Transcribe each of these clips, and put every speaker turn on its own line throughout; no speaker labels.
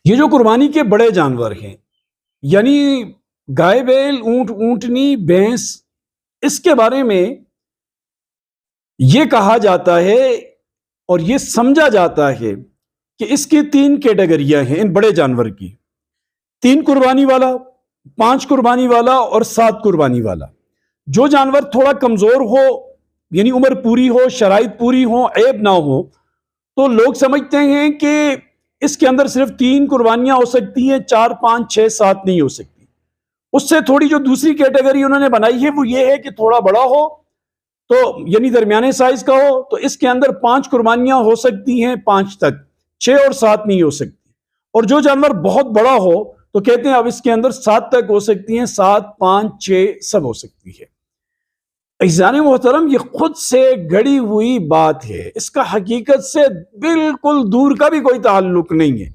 یہ جو قربانی کے بڑے جانور ہیں، یعنی گائے بیل، اونٹ اونٹنی، بھینس، اس کے بارے میں یہ کہا جاتا ہے اور یہ سمجھا جاتا ہے کہ اس کی 3 کیٹیگریاں ہیں ان بڑے جانور کی: 3 قربانی والا، 5 قربانی والا اور 7 قربانی والا۔ جو جانور تھوڑا کمزور ہو، یعنی عمر پوری ہو، شرائط پوری ہو، عیب نہ ہو، تو لوگ سمجھتے ہیں کہ اس کے اندر صرف 3 قربانیاں ہو سکتی ہیں، 4 5 6 7 نہیں ہو سکتی۔ اس سے تھوڑی جو دوسری کیٹیگری انہوں نے بنائی ہے وہ یہ ہے کہ تھوڑا بڑا ہو تو یعنی درمیانے سائز کا ہو تو اس کے اندر 5 قربانیاں ہو سکتی ہیں، 5 تک، 6 اور 7 نہیں ہو سکتی۔ اور جو جانور بہت بڑا ہو تو کہتے ہیں اب اس کے اندر 7 تک ہو سکتی ہیں، 7 5 6 سب ہو سکتی ہے۔ عزیزان محترم، یہ خود سے گڑی ہوئی بات ہے، اس کا حقیقت سے بالکل دور کا بھی کوئی تعلق نہیں ہے۔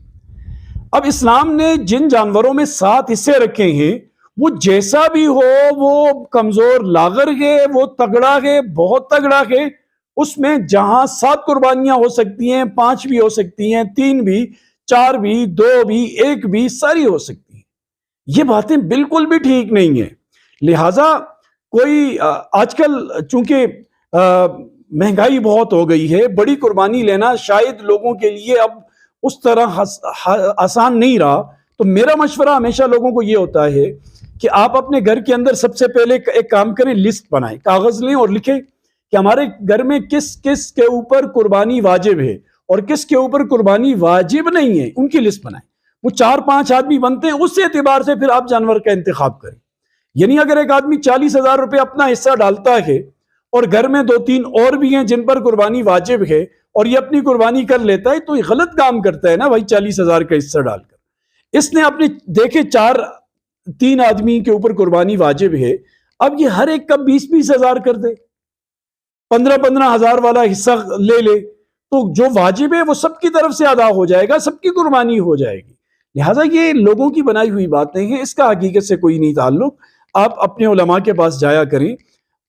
اب اسلام نے جن جانوروں میں 7 حصے رکھے ہیں، وہ جیسا بھی ہو، وہ کمزور لاغر ہے، وہ تگڑا ہے، بہت تگڑا ہے، اس میں جہاں 7 قربانیاں ہو سکتی ہیں، 5 بھی ہو سکتی ہیں، 3 بھی، 4 بھی، 2 بھی، 1 بھی، ساری ہو سکتی ہیں۔ یہ باتیں بالکل بھی ٹھیک نہیں ہیں۔ لہٰذا کوئی آج کل چونکہ مہنگائی بہت ہو گئی ہے، بڑی قربانی لینا شاید لوگوں کے لیے اب اس طرح آسان نہیں رہا، تو میرا مشورہ ہمیشہ لوگوں کو یہ ہوتا ہے کہ آپ اپنے گھر کے اندر سب سے پہلے ایک کام کریں، لسٹ بنائیں، کاغذ لیں اور لکھیں کہ ہمارے گھر میں کس کس کے اوپر قربانی واجب ہے اور کس کے اوپر قربانی واجب نہیں ہے، ان کی لسٹ بنائیں۔ وہ 4 5 آدمی بنتے ہیں، اس اعتبار سے پھر آپ جانور کا انتخاب کریں۔ یعنی اگر ایک آدمی 40,000 روپے اپنا حصہ ڈالتا ہے اور گھر میں 2 3 اور بھی ہیں جن پر قربانی واجب ہے اور یہ اپنی قربانی کر لیتا ہے، تو یہ غلط کام کرتا ہے نا بھائی، 40,000 کا حصہ ڈال کر۔ اس نے اپنے دیکھے 3 آدمی کے اوپر قربانی واجب ہے، اب یہ ہر ایک کا 20,000 کر دے، 15,000 والا حصہ لے لے، تو جو واجب ہے وہ سب کی طرف سے ادا ہو جائے گا، سب کی قربانی ہو جائے گی۔ لہٰذا یہ لوگوں کی بنائی ہوئی باتیں ہیں، اس کا حقیقت سے کوئی نہیں تعلق۔ آپ اپنے علماء کے پاس جایا کریں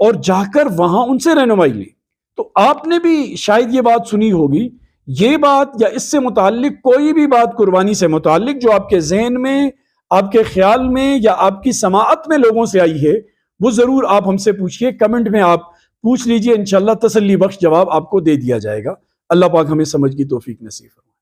اور جا کر وہاں ان سے رہنمائی لیں۔ تو آپ نے بھی شاید یہ بات سنی ہوگی، یہ بات یا اس سے متعلق کوئی بھی بات قربانی سے متعلق جو آپ کے ذہن میں، آپ کے خیال میں یا آپ کی سماعت میں لوگوں سے آئی ہے، وہ ضرور آپ ہم سے پوچھئے، کمنٹ میں آپ پوچھ لیجئے، انشاءاللہ تسلی بخش جواب آپ کو دے دیا جائے گا۔ اللہ پاک ہمیں سمجھ کی توفیق نصیب فرمائے۔